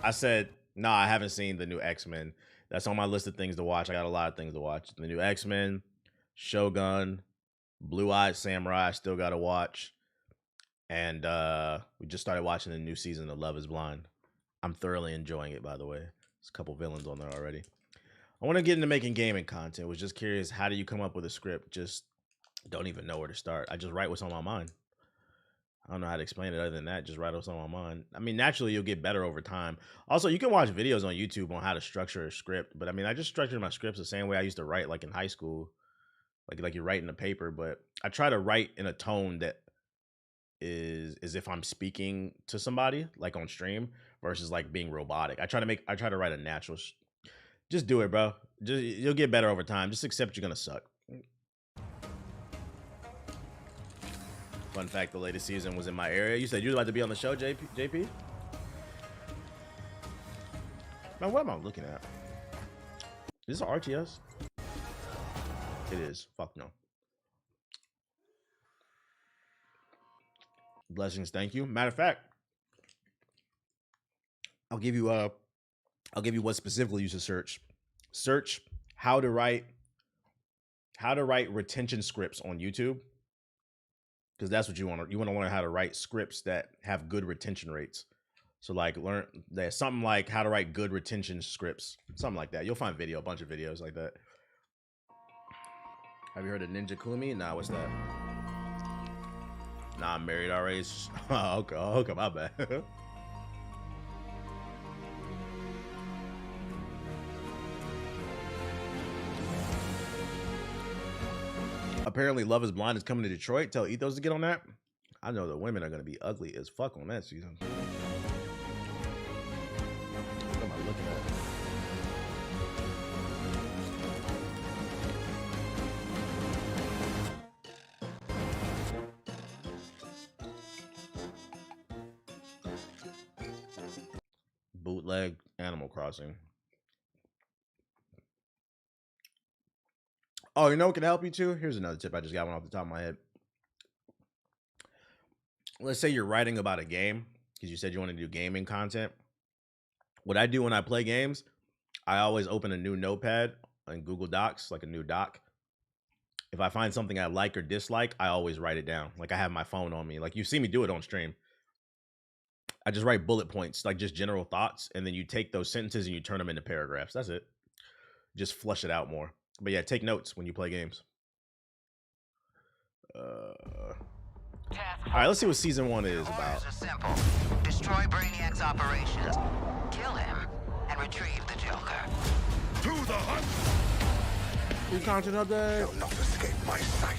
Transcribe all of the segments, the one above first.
I said, nah, I haven't seen the new X-Men. That's on my list of things to watch. I got a lot of things to watch. The new X-Men, Shogun, Blue Eyed Samurai, I still gotta watch. And we just started watching the new season of Love is Blind. I'm thoroughly enjoying it, by the way. There's a couple villains on there already. I want to get into making gaming content. Was just curious, how do you come up with a script? Just don't even know where to start. I just write what's on my mind. I don't know how to explain it other than that. Just write what's on my mind. I mean, naturally, you'll get better over time. Also, you can watch videos on YouTube on how to structure a script. But I mean, I just structured my scripts the same way I used to write, like in high school, like you're writing a paper. But I try to write in a tone that is if I'm speaking to somebody, like on stream, versus like being robotic. I try to write a natural. Just do it, bro. Just you'll get better over time. Just accept you're gonna suck. Fun fact: the latest season was in my area. You said you'd like to be on the show, JP. Man, what am I looking at? Is this an RTS? It is. Fuck no. Blessings, thank you. Matter of fact, I'll give you what specifically you should search. Search how to write retention scripts on YouTube. Because that's what you want to learn how to write scripts that have good retention rates. So like learn there's something like how to write good retention scripts, something like that. You'll find a bunch of videos like that. Have you heard of Ninja Kumi? Nah, what's that? Nah, I'm married already. Oh, okay, my bad. Apparently, Love is Blind is coming to Detroit. Tell Ethos to get on that. I know the women are gonna be ugly as fuck on that season. What am I looking at? Bootleg Animal Crossing. Oh, you know what can help you too? Here's another tip. I just got one off the top of my head. Let's say you're writing about a game because you said you want to do gaming content. What I do when I play games, I always open a new notepad in Google Docs, like a new doc. If I find something I like or dislike, I always write it down. Like I have my phone on me. Like you see me do it on stream. I just write bullet points, like just general thoughts, and then you take those sentences and you turn them into paragraphs. That's it. Just flush it out more. But yeah, take notes when you play games. All right, let's see what season 1 is about. Simple. Destroy Brainiac's operations, kill him, and retrieve the Joker. To the hunt! New content update. You'll not escape my sight.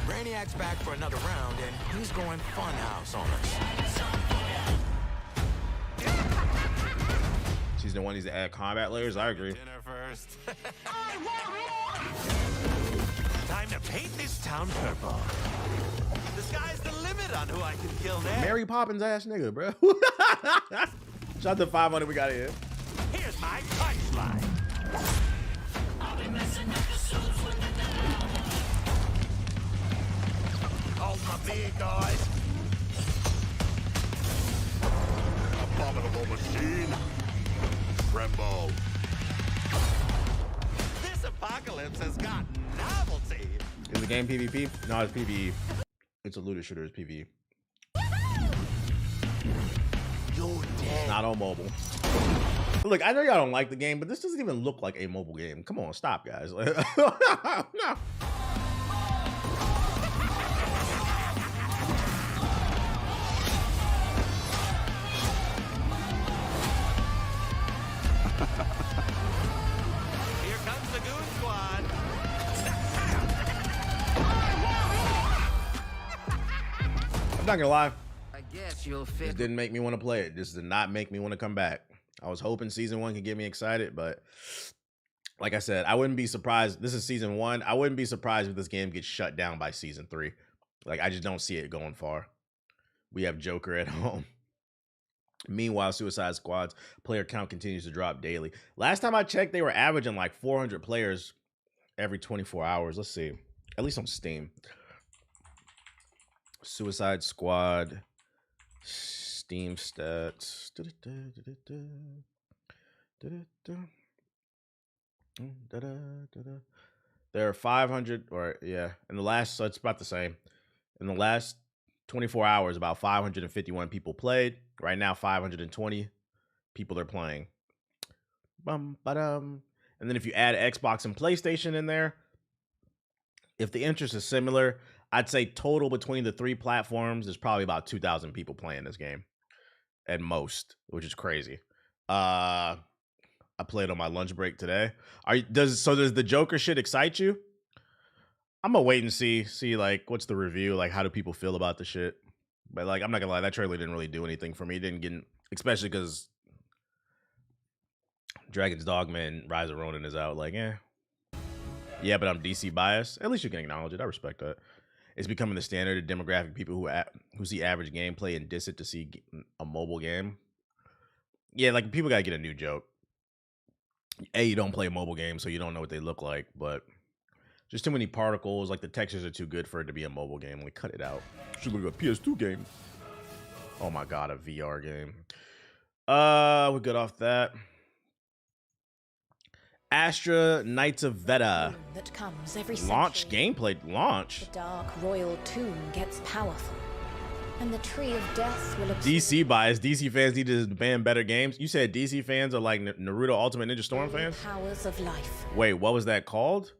Brainiac's back for another round, and he's going funhouse on us. Season 1 needs to add combat layers. I agree. Dinner first. Time to paint this town purple. The sky's the limit on who I can kill next. Mary Poppins ass nigga, bro. Shout out to 500 we got here. Here's my punchline. I'll be messing up the souls with the Hold my beer, guys. Abominable machine. Rambo. This apocalypse has got novelty. Is the game PvP? No, it's PvE. It's a looter shooter. It's PvE. You're dead. Not on mobile. Look, I know y'all don't like the game, but this doesn't even look like a mobile game. Come on, stop, guys. No. Here comes the Goon Squad. I'm not gonna lie. I guess you'll This fit. didn't make me want to play it. This did not make me want to come back. I was hoping season 1 could get me excited, but like I said, I wouldn't be surprised. This is season 1. I wouldn't be surprised if this game gets shut down by season 3. Like, I just don't see it going far. We have Joker at home. Meanwhile, Suicide Squad's player count continues to drop daily. Last time I checked, they were averaging like 400 players every 24 hours. Let's see. At least on Steam. Suicide Squad Steam stats. There are 500, or yeah, in the last, so it's about the same. In the last 24 hours, about 551 people played. Right now, 520 people are playing. And then if you add Xbox and PlayStation in there, if the interest is similar, I'd say total between the three platforms is probably about 2,000 people playing this game at most, which is crazy. I played on my lunch break today. Does the Joker shit excite you? I'm gonna wait and see like what's the review, like how do people feel about the shit. But like I'm not gonna lie, that trailer didn't really do anything for me. It didn't get, especially because Dragon's Dogma and Rise of Ronin is out. Like, yeah, but I'm DC biased. At least you can acknowledge it. I respect that. It's becoming the standard of demographic people who see average gameplay and diss it to see a mobile game. Yeah, like people gotta get a new joke. You don't play mobile games, so you don't know what they look like, but just too many particles. Like the textures are too good for it to be a mobile game. Like, cut it out. Should look like a PS2 game. Oh my god, a VR game. We're good off that. Astra Knights of Veda. That comes every Launch century. gameplay launch. The dark royal tomb gets powerful, and the tree of death will absorb. DC bias. DC fans need to ban better games. You said DC fans are like Naruto Ultimate Ninja Storm fans? Powers of life. Wait, what was that called?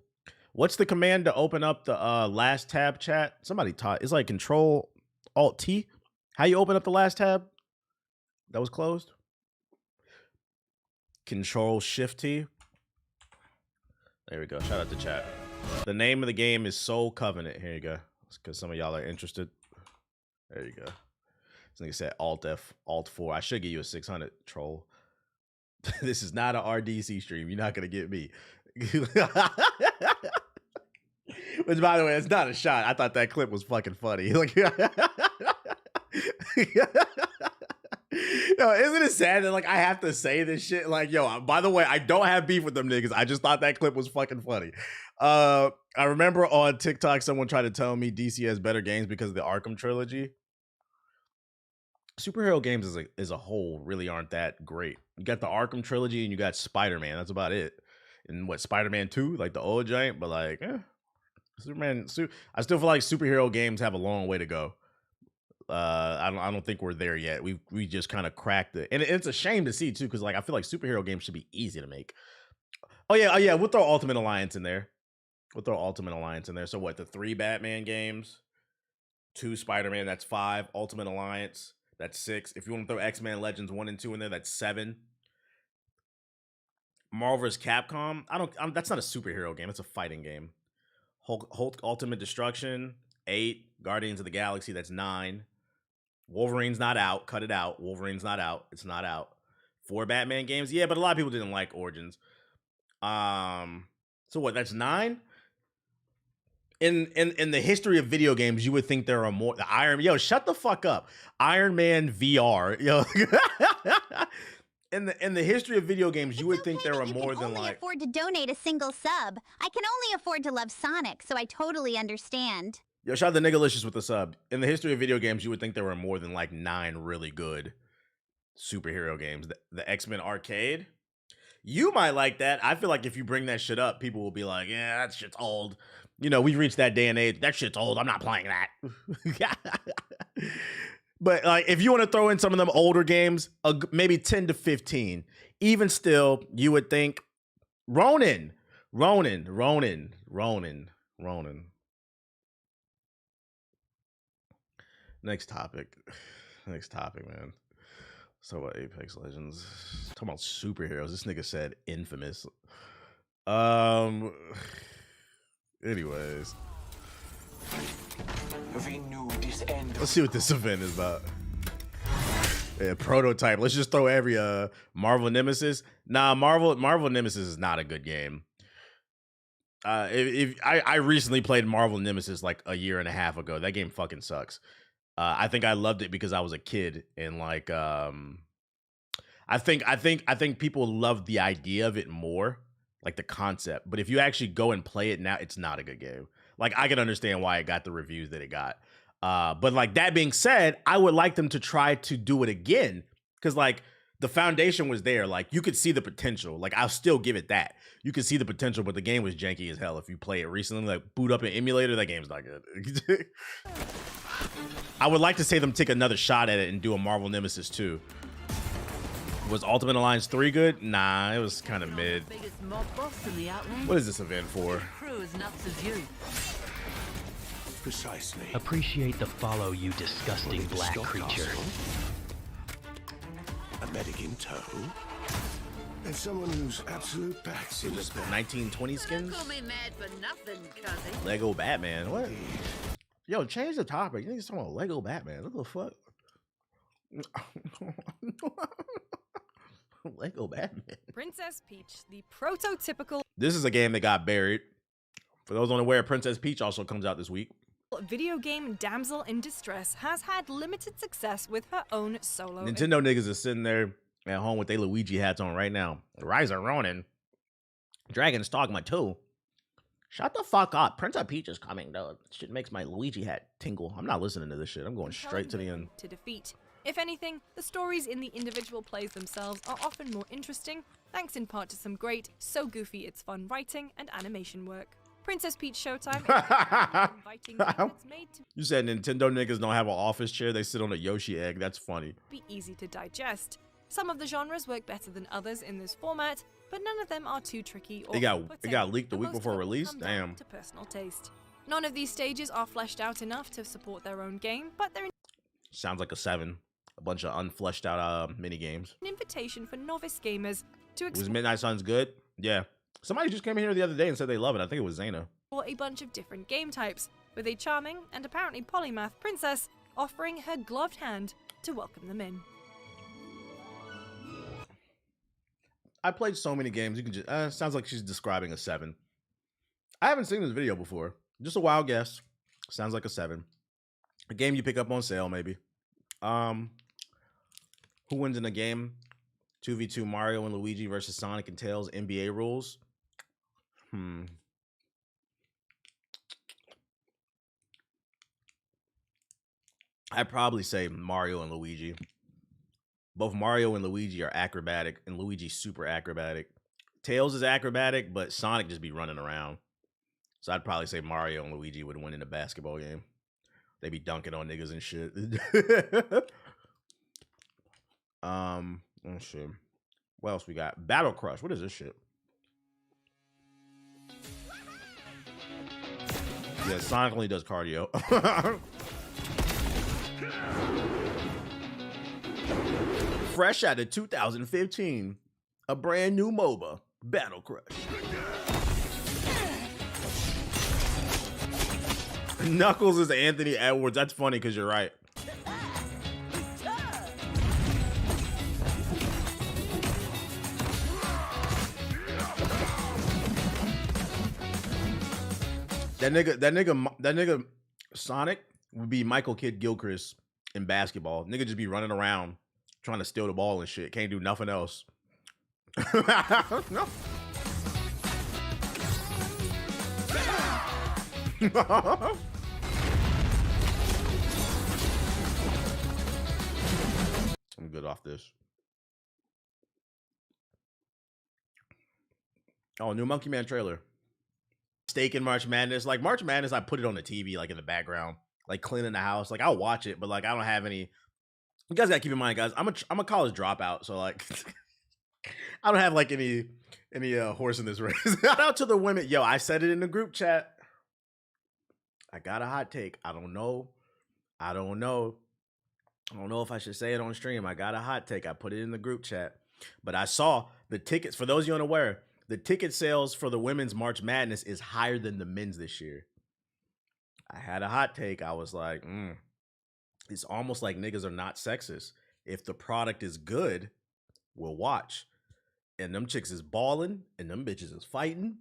What's the command to open up the last tab chat? Somebody taught. It's like Control Alt T. How you open up the last tab? That was closed. Control Shift T. There we go. Shout out to chat. The name of the game is Soul Covenant. Here you go. Because some of y'all are interested. There you go. This nigga said Alt F, Alt 4. I should give you a 600, troll. This is not an RDC stream. You're not going to get me. Which, by the way, it's not a shot. I thought that clip was fucking funny. Like, yo, isn't it sad that like I have to say this shit? Like, yo, by the way, I don't have beef with them niggas. I just thought that clip was fucking funny. I remember on TikTok someone tried to tell me DC has better games because of the Arkham trilogy. Superhero games as a whole really aren't that great. You got the Arkham trilogy and you got Spider-Man. That's about it. And what, Spider-Man 2, like the old giant, but like, Superman. I still feel like superhero games have a long way to go. I don't think we're there yet. We just kind of cracked it, and it's a shame to see too, because like I feel like superhero games should be easy to make. Oh yeah. We'll throw Ultimate Alliance in there. So what? The 3 Batman games, 2 Spider-Man. That's 5. Ultimate Alliance. That's 6. If you want to throw X-Men Legends 1 and 2 in there, that's 7. Marvel vs. Capcom. That's not a superhero game. It's a fighting game. Hulk Ultimate Destruction. 8. Guardians of the Galaxy. That's 9. Wolverine's not out. Cut it out. Wolverine's not out. It's not out. 4 Batman games. Yeah, but a lot of people didn't like Origins. So what? That's 9. In the history of video games, you would think there are more. Yo, shut the fuck up. Iron Man VR. Yo. In the history of video games, you would think there are more than like. I can only afford to donate a single sub. I can only afford to love Sonic, so I totally understand. Yo, shout out to Niggalicious with the sub. In the history of video games, you would think there were more than like 9 really good superhero games. The X-Men Arcade. You might like that. I feel like if you bring that shit up, people will be like, yeah, that shit's old. You know, we've reached that day and age. That shit's old. I'm not playing that. But like, if you want to throw in some of them older games, maybe 10 to 15, even still, you would think Ronin. Next topic, man. So about Apex Legends. Talking about superheroes. This nigga said Infamous. Anyways. Let's see what this event is about. Yeah, prototype. Let's just throw every Marvel Nemesis. Nah, Marvel Nemesis is not a good game. I recently played Marvel Nemesis like a year and a half ago. That game fucking sucks. I think I loved it because I was a kid and like I think people love the idea of it more, like the concept. But if you actually go and play it now, it's not a good game. Like I can understand why it got the reviews that it got. But like that being said, I would like them to try to do it again because like the foundation was there. Like you could see the potential. Like I'll still give it that. You could see the potential, but the game was janky as hell. If you play it recently, like boot up an emulator, that game's not good. I would like to see them take another shot at it and do a Marvel Nemesis 2. Was Ultimate Alliance 3 good? Nah, it was kind of mid. What is this event for? Precisely. Appreciate the follow, you disgusting black creature. A medic in tow. And someone who's absolute backs in his 1920 skins? Call me mad for nothing, cousin. Lego Batman. What? Yo, change the topic. You think it's talking about Lego Batman? What the fuck? Lego Batman. Princess Peach, the prototypical This is a game that got buried. For those unaware, Princess Peach also comes out this week. video game damsel in distress, has had limited success with her own solo. Nintendo niggas is sitting there at home with their Luigi hats on right now. Rise of Ronin. Dragon's Dogma 2. Shut the fuck up. Princess Peach is coming, though. Shit makes my Luigi hat tingle. I'm not listening to this shit. I'm going straight to the end. To defeat. If anything, the stories in the individual plays themselves are often more interesting, thanks in part to some great, so goofy it's fun writing and animation work. Princess Peach Showtime is inviting methods made to You said Nintendo niggas don't have an office chair. They sit on a Yoshi egg. That's funny. be easy to digest. Some of the genres work better than others in this format, but none of them are too tricky or It got off-putting, leaked the and week most before of them release? come down Damn. to personal taste. None of these stages are fleshed out enough to support their own game, but they're Sounds like a 7. A bunch of unfleshed out mini games. an invitation for novice gamers to Was explore Midnight Suns good? Yeah. Somebody just came in here the other day and said they love it. I think it was Zaina. a bunch of different game types, with a charming and apparently polymath princess offering her gloved hand to welcome them in. I played so many games. You can just sounds like she's describing a 7. I haven't seen this video before. Just a wild guess. Sounds like a 7. A game you pick up on sale, maybe. Who wins in a game? 2v2 Mario and Luigi versus Sonic and Tails NBA rules. I'd probably say Mario and Luigi. Both Mario and Luigi are acrobatic, and Luigi's super acrobatic. Tails is acrobatic, but Sonic just be running around. So I'd probably say Mario and Luigi would win in a basketball game. They be dunking on niggas and shit. Oh shit. What else we got? Battle Crush. What is this shit? Yeah, Sonic only does cardio. Fresh out of 2015, a brand new MOBA, Battle Crush. Knuckles is Anthony Edwards. That's funny because you're right. That nigga Sonic would be Michael Kidd Gilchrist in basketball. Nigga just be running around trying to steal the ball and shit. Can't do nothing else. No. I'm good off this. Oh, new Monkey Man trailer. Steak in March Madness. Like March Madness, I put it on the TV, like in the background, like cleaning the house. Like I'll watch it, but like I don't have any. You guys gotta keep in mind, guys. I'm a college dropout, so like I don't have like any horse in this race. Shout out to the women. Yo, I said it in the group chat. I got a hot take. I don't know if I should say it on stream. I got a hot take. I put it in the group chat. But I saw the tickets. For those of you unaware, the ticket sales for the women's March Madness is higher than the men's this year. I had a hot take. I was like, it's almost like niggas are not sexist. If the product is good, we'll watch. And them chicks is balling, and them bitches is fighting.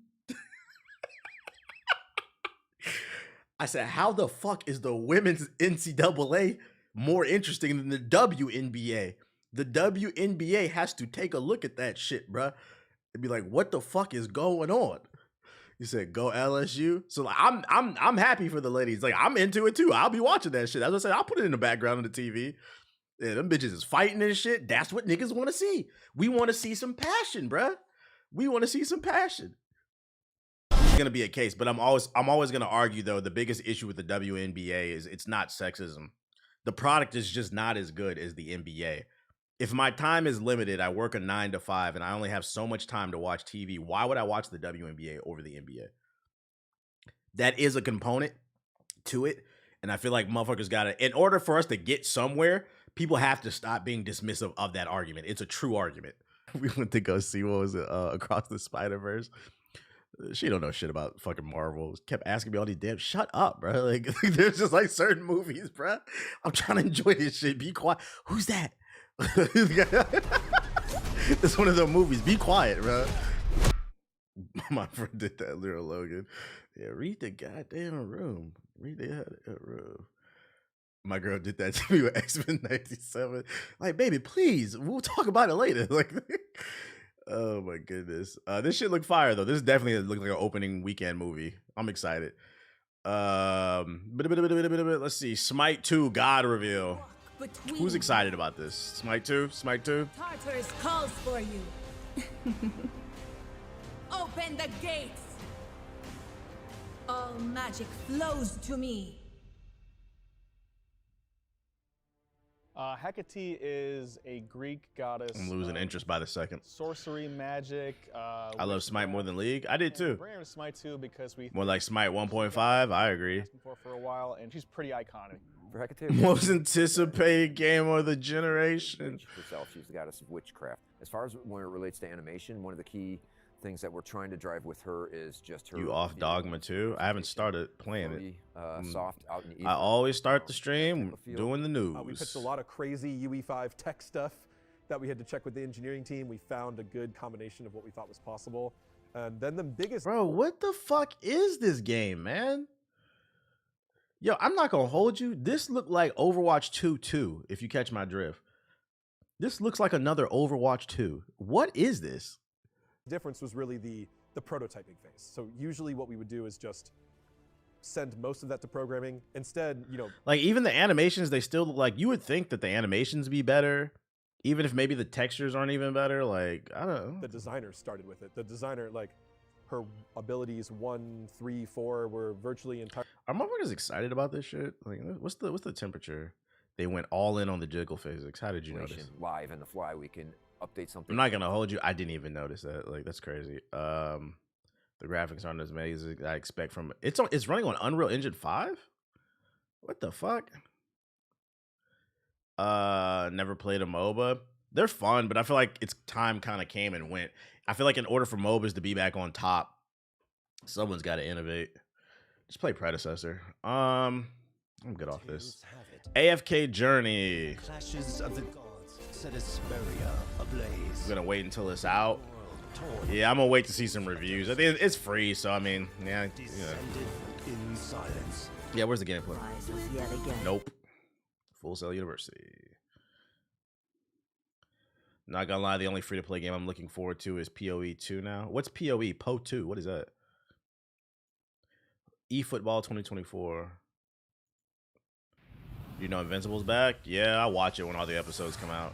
I said, how the fuck is the women's NCAA more interesting than the WNBA? The WNBA has to take a look at that shit, bruh. And be like, what the fuck is going on? You said go LSU. So like, I'm happy for the ladies. Like I'm into it too. I'll be watching that shit. As I said, I'll put it in the background on the TV. Yeah, them bitches is fighting and shit. That's what niggas want to see. We want to see some passion, bruh. We want to see some passion. It's gonna be a case, but I'm always gonna argue though. The biggest issue with the WNBA is it's not sexism. The product is just not as good as the NBA. If my time is limited, I work a 9 to 5, and I only have so much time to watch TV. Why would I watch the WNBA over the NBA? That is a component to it, and I feel like motherfuckers gotta. In order for us to get somewhere, people have to stop being dismissive of that argument. It's a true argument. We went to go see what was it, Across the Spider-Verse. She don't know shit about fucking Marvel. Kept asking me all these damn. Shut up, bro. Like there's just like certain movies, bro. I'm trying to enjoy this shit. Be quiet. Who's that? It's one of the movies. Be quiet, bro. My friend did that, Lyra Logan. Yeah, read the goddamn room. Read the room. My girl did that to me with X-Men 97. Like, baby, please, we'll talk about it later. Like, oh my goodness. This shit look fire though. This definitely looks like an opening weekend movie. I'm excited. Let's see. Smite 2 God reveal. Who's excited about this? Smite 2? Smite 2? Tartarus calls for you. Open the gates. All magic flows to me. Hecate is a Greek goddess. I'm losing interest by the second. Sorcery, magic. I love Smite more than League. I did too. Bring her to Smite 2 because we more like Smite 1.5. I agree. For a while, and she's pretty iconic. For Hecate, most anticipated game of the generation. Herself, she's the goddess of witchcraft. As far as when it relates to animation, one of the key things that we're trying to drive with her is just her. You off Dogma 2? I haven't started playing it. Soft out in the I always start the stream doing the news. We pitched a lot of crazy UE5 tech stuff that we had to check with the engineering team. We found a good combination of what we thought was possible. And then the biggest... Bro, what the fuck is this game, man? Yo, I'm not gonna hold you. This looked like Overwatch 2, if you catch my drift. This looks like another Overwatch 2. What is this? Difference was really the prototyping phase. So usually what we would do is just send most of that to programming. Instead, you know, like even the animations, they still look like, you would think that the animations be better, even if maybe the textures aren't even better. Like, I don't know. The designer started with it. The designer, like, her abilities 1, 3, 4 were virtually entire. Are motherfuckers excited about this shit? Like, what's the temperature? They went all in on the jiggle physics. How did you notice? Live in the fly, we can update something. I'm not gonna hold you. I didn't even notice that. Like, that's crazy. The graphics aren't as amazing as I expect from it's running on Unreal Engine 5? What the fuck? Never played a MOBA. They're fun, but I feel like its time kind of came and went. I feel like in order for MOBAs to be back on top, someone's got to innovate. Just play Predecessor. I'm good off this. AFK Journey. Clashes of the gods set Asperia ablaze. I'm gonna wait until it's out. Yeah, I'm gonna wait to see some reviews. I think it's free, so I mean, yeah. In silence. Yeah, where's the gameplay? Nope. Full Sail University. Not gonna lie, the only free-to-play game I'm looking forward to is PoE 2 now. What's PoE? PoE 2? What is that? eFootball 2024. You know Invincible's back? Yeah, I watch it when all the episodes come out.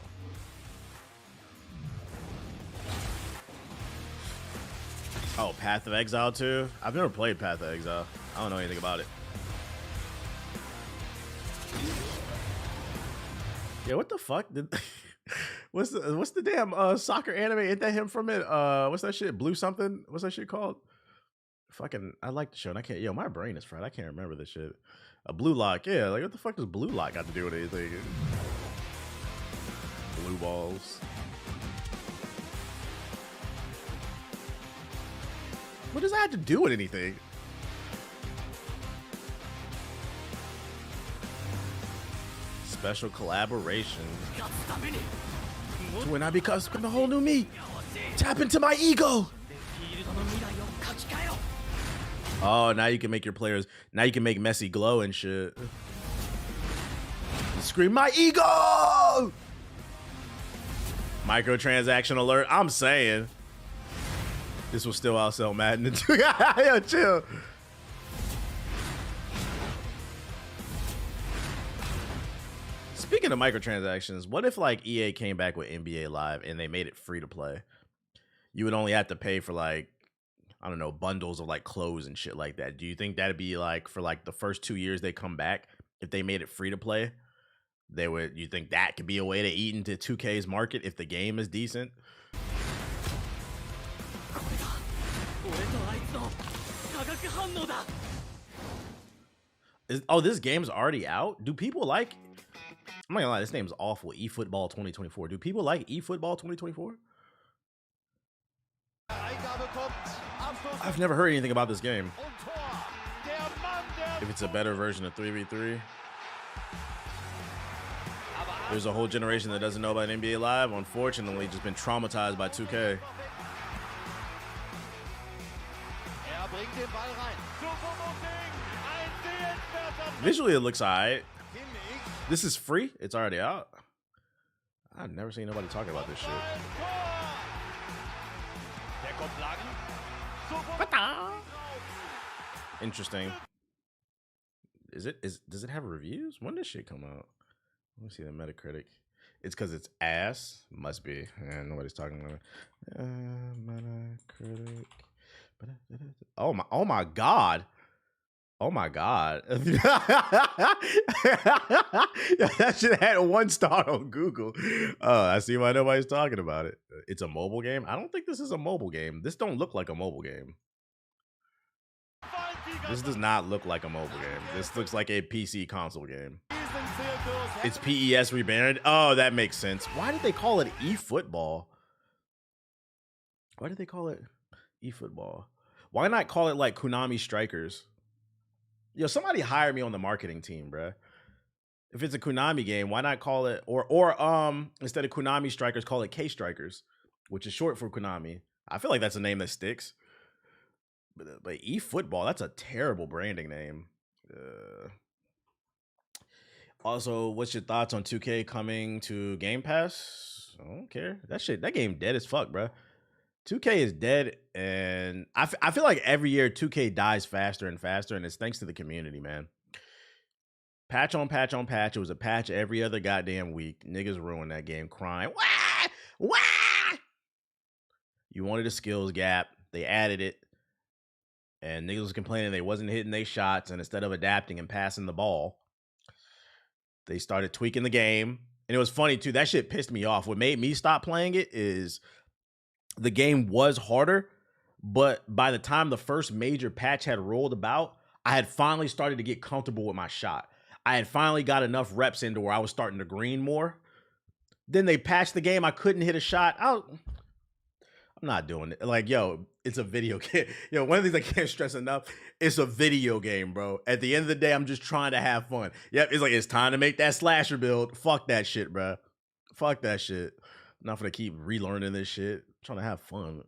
Oh, Path of Exile 2? I've never played Path of Exile. I don't know anything about it. Yeah, what the fuck? What's the damn soccer anime? Ain't that him from it? What's that shit? Blue something? What's that shit called? Fucking, I like the show and I can't, yo, my brain is fried. I can't remember this shit. A Blue Lock, yeah, like what the fuck does Blue Lock got to do with anything? Blue balls. What does that have to do with anything? Special collaboration. When I become a whole new me. Tap into my ego. Oh, now you can make your players. Now you can make Messi glow and shit. Scream my ego. Microtransaction alert. I'm saying. This will still outsell Madden. Yo, chill. Speaking of microtransactions, what if like EA came back with NBA Live and they made it free to play? You would only have to pay for like, I don't know, bundles of like clothes and shit like that. Do you think that'd be like for like the first 2 years they come back, if they made it free to play, they would, you think that could be a way to eat into 2K's market if the game is decent? Oh, this game's already out? Do people like, I'm not gonna lie, this name's awful. eFootball 2024. Do people like eFootball 2024? I've never heard anything about this game. If it's a better version of 3v3. There's a whole generation that doesn't know about NBA Live. Unfortunately, just been traumatized by 2K. Visually, it looks alright. This is free. It's already out. I've never seen nobody talking about this shit. Interesting. Does it have reviews? When did shit come out? Let me see the Metacritic. It's because it's ass. Must be. Yeah, nobody's talking about it. Metacritic. Oh my god. Oh my god. That shit had 1 star on Google. Oh, I see why nobody's talking about it. It's a mobile game? I don't think this is a mobile game. This don't look like a mobile game. This does not look like a mobile game. This looks like a PC console game. It's PES rebranded. Oh, that makes sense. Why did they call it eFootball? Why did they call it eFootball? Why not call it like Konami Strikers? Yo, somebody hire me on the marketing team, bruh. If it's a Konami game, why not call it, or instead of Konami Strikers, call it K Strikers, which is short for Konami. I feel like that's a name that sticks. But eFootball, that's a terrible branding name. Also, what's your thoughts on 2K coming to Game Pass? I don't care. That game dead as fuck, bro. 2K is dead, and I feel like every year 2K dies faster and faster, and it's thanks to the community, man. Patch on patch on patch. It was a patch every other goddamn week. Niggas ruined that game crying. Wah! Wah! You wanted a skills gap. They added it. And niggas was complaining they wasn't hitting their shots, and instead of adapting and passing the ball, they started tweaking the game. And it was funny, too. That shit pissed me off. What made me stop playing it is the game was harder, but by the time the first major patch had rolled about, I had finally started to get comfortable with my shot. I had finally got enough reps into where I was starting to green more. Then they patched the game. I couldn't hit a shot. I'm not doing it. Like, yo, it's a video game. Yo, one of the things I can't stress enough, it's a video game, bro. At the end of the day, I'm just trying to have fun. Yep, it's like, it's time to make that slasher build. Fuck that shit, bro. Fuck that shit. I'm not gonna keep relearning this shit. I'm trying to have fun.